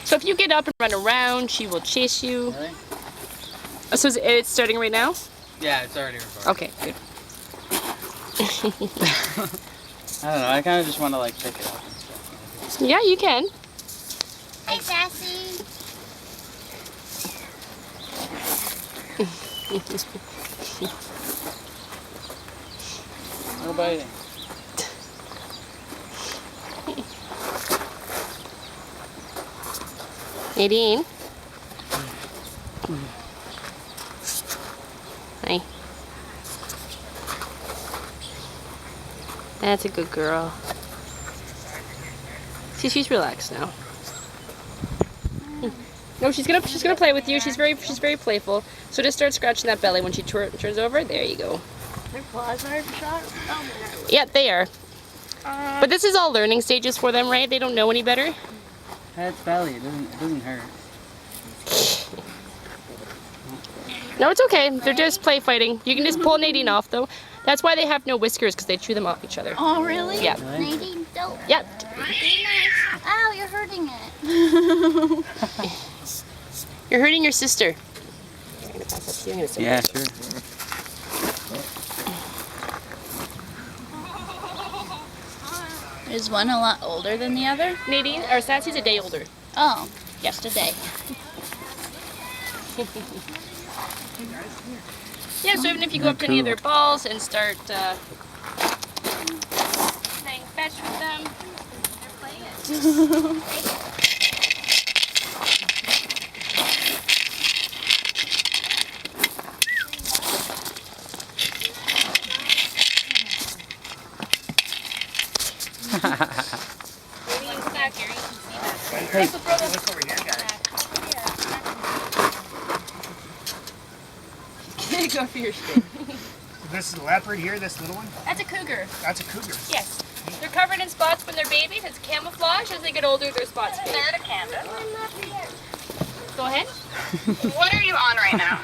So if you get up and run around, she will chase you. Really? So it's starting right now? Yeah, it's already recording. Okay, good. I don't know, I kind of just want to like pick it up and stuff. Yeah, you can. Hey, Sassy. No biting. Nadine. Hi. That's a good girl. See, she's relaxed now. No, she's gonna play with you. She's very playful. So just start scratching that belly when she turns over. There you go. Their claws are shot. Oh, Yeah, they are. But this is all learning stages for them, right? They don't know any better. That's belly. It doesn't hurt. No, it's okay. They're just play fighting. You can just pull Nadine off, though. That's why they have no whiskers, because they chew them off each other. Oh, really? Yeah. Really? Nadine, don't. Yep. Be nice. Ow, you're hurting it. You're hurting your sister. Yeah, sure. Is one a lot older than the other? Nadine, or Sassy's a day older. Oh, just a day. Yeah, so even if you go up to any of their balls and start playing fetch with them, they're playing. Nadine's back here, you can see that. Hey. Look over here, guys. Go for your stick. This is a leopard here, this little one? That's a cougar. That's a cougar. Yes. They're covered in spots when they're babies. It's camouflage. As they get older, their spots fade. They're to Canada. Go ahead. What are you on right now?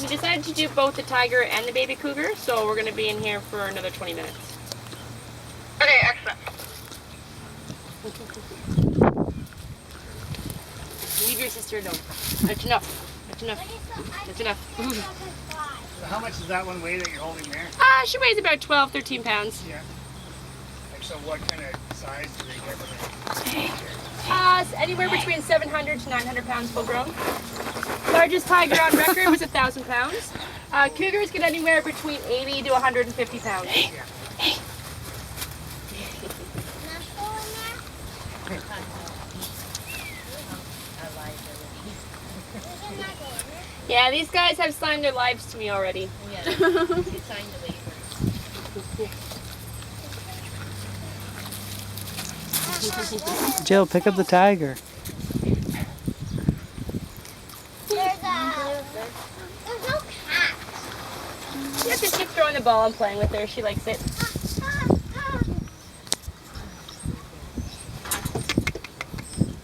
We decided to do both the tiger and the baby cougar, so we're going to be in here for another 20 minutes. Okay, excellent. Leave your sister alone. That's enough. That's enough. That's enough. So how much does that one weigh that you're holding there? She weighs about 12, 13 pounds. Yeah. Like, so what kind of size do they get with It's anywhere between 700 to 900 pounds full grown. Largest tiger on record was 1,000 pounds. Cougars get anywhere between 80 to 150 pounds. Yeah, these guys have signed their lives to me already. Yeah, they signed the waiver. Jill, pick up the tiger. There's no cat. Yeah, just keep throwing the ball and playing with her. She likes it.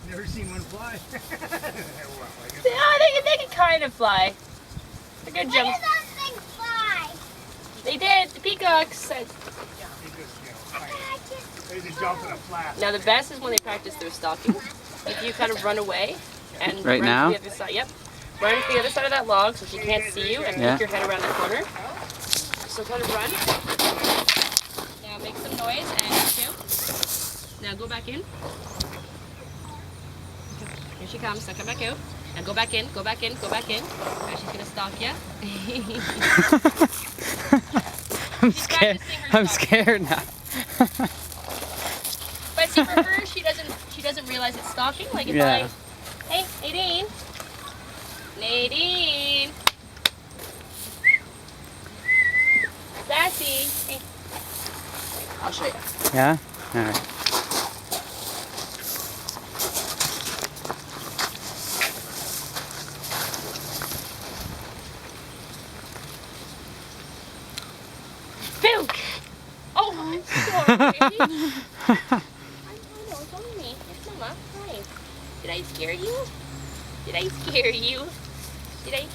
Never seen one fly. Well, I guess Yeah, they can kind of fly. They're good Where jump. does that thing fly? They did. The peacocks. they just, they just jump in a flap. Now the best is when they practice their stalking. If you kind of run away and Right run now? to the other side. Yep. Run to the other side of that log so she can't see you and Yeah. peek your head around the corner. So kind of run. Now make some noise and shoot. Now go back in. Here she comes. Now come back out. Now go back in. Go back in. Go back in. Now she's gonna stalk you. I'm She's scared. practicing her I'm stalking. scared now. But see, for her, she doesn't realize it's stalking. Like if Yeah. hey, Nadine, Nadine, Sassy, hey, I'll show you. Yeah? Alright. Boom! Oh, I'm sorry. It's on me. It's Mama. Hi. Did I scare you? Did I scare you? Did I?